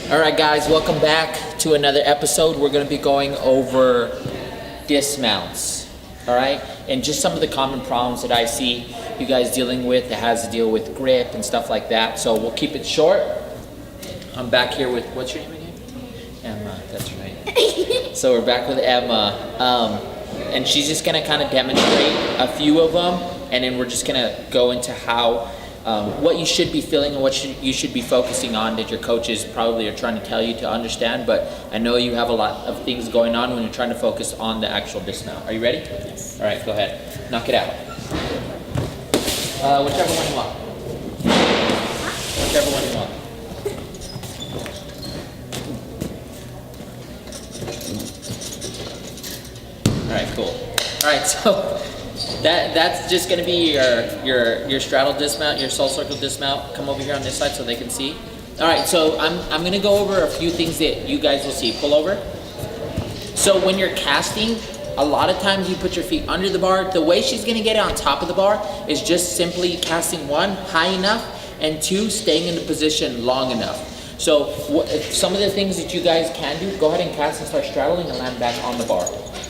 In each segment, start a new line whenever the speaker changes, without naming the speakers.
All right, guys, welcome back to another episode. We're going to be going over dismounts, all right? And just some of the common problems that I see you guys dealing with that has to deal with grip and stuff like that. So we'll keep it short. I'm back here with, what's your name again? Emma, that's right. So we're back with Emma. And she's just going to kind of demonstrate a few of them. And then we're just going to go into how what you should be feeling and what you should be focusing on that your coaches probably are trying to tell you to understand, but I know you have a lot of things going on when you're trying to focus on the actual dismount. Are you ready?
Yes.
All right, go ahead. Knock it out. Whichever one you want. Whichever one you want. All right, cool. All right, so that's just going to be your straddle dismount, your Sole Circle Dismount. Come over here on this side so they can see. All right, so I'm going to go over a few things that you guys will see. Pull over. So when you're casting, a lot of times you put your feet under the bar. The way she's going to get it on top of the bar is just simply casting one, high enough, and two, staying in the position long enough. So some of the things that you guys can do, go ahead and cast and start straddling and land back on the bar.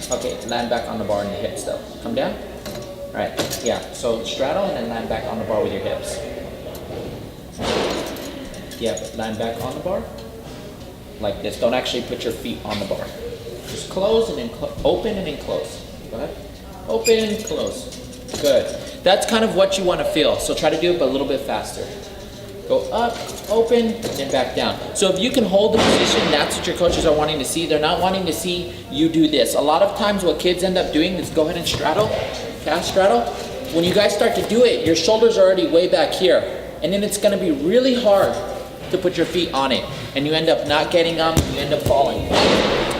Okay, land back on the bar in your hips though. Come down. All right, yeah, so straddle and then land back on the bar with your hips. Yeah, land back on the bar. Like this, don't actually put your feet on the bar. Just close and then open and then close. Go ahead. Open and close. Good. That's kind of what you want to feel, so try to do it but a little bit faster. Go up, open, and then back down. So if you can hold the position, that's what your coaches are wanting to see. They're not wanting to see you do this. A lot of times what kids end up doing is go ahead and straddle, cast straddle. When you guys start to do it, your shoulders are already way back here. And then it's gonna be really hard to put your feet on it. And you end up not getting them, you end up falling.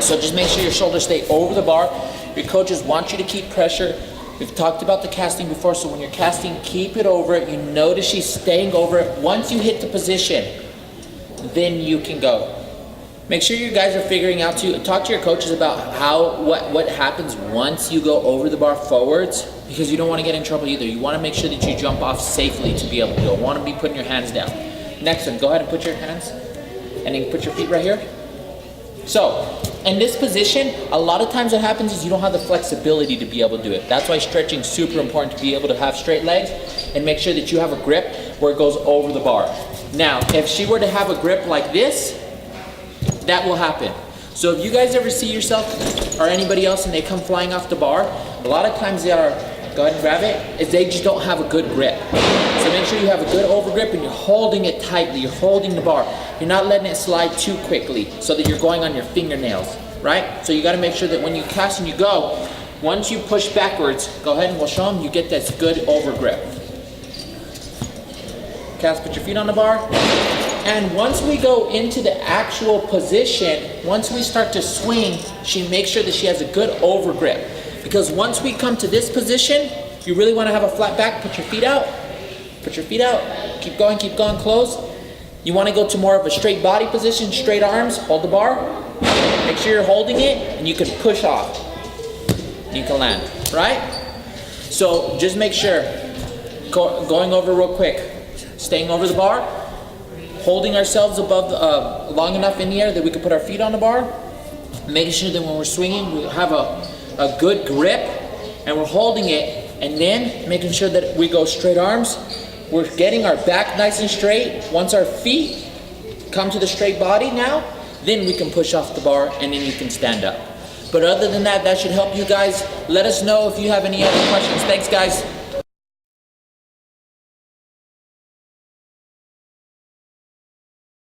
So just make sure your shoulders stay over the bar. Your coaches want you to keep pressure. We've talked about the casting before, so when you're casting, keep it over it. You notice she's staying over it. Once you hit the position, then you can go. Make sure you guys are figuring out to talk to your coaches about what happens once you go over the bar forwards, because you don't want to get in trouble either. You want to make sure that you jump off safely to be able to go. You want to be putting your hands down. Next one, go ahead and put your hands, and then put your feet right here. So, in this position, a lot of times what happens is you don't have the flexibility to be able to do it. That's why stretching is super important, to be able to have straight legs and make sure that you have a grip where it goes over the bar. Now, if she were to have a grip like this, that will happen. So if you guys ever see yourself or anybody else and they come flying off the bar, a lot of times they are, go ahead and grab it, is they just don't have a good grip. So make sure you have a good over grip and you're holding it tightly, you're holding the bar. You're not letting it slide too quickly so that you're going on your fingernails, right? So you gotta make sure that when you cast and you go, once you push backwards, go ahead and we'll show them, you get this good over grip. Cast, put your feet on the bar. And once we go into the actual position, once we start to swing, she makes sure that she has a good over grip. Because once we come to this position, you really wanna have a flat back, put your feet out. Put your feet out, keep going, close. You wanna go to more of a straight body position, straight arms, hold the bar. Make sure you're holding it and you can push off. You can land, right? So just make sure, going over real quick, staying over the bar, holding ourselves above, long enough in the air that we can put our feet on the bar, making sure that when we're swinging, we have a good grip and we're holding it, and then making sure that we go straight arms. We're getting our back nice and straight. Once our feet come to the straight body now, then we can push off the bar and then you can stand up. But other than that, that should help you guys. Let us know if you have any other questions. Thanks, guys.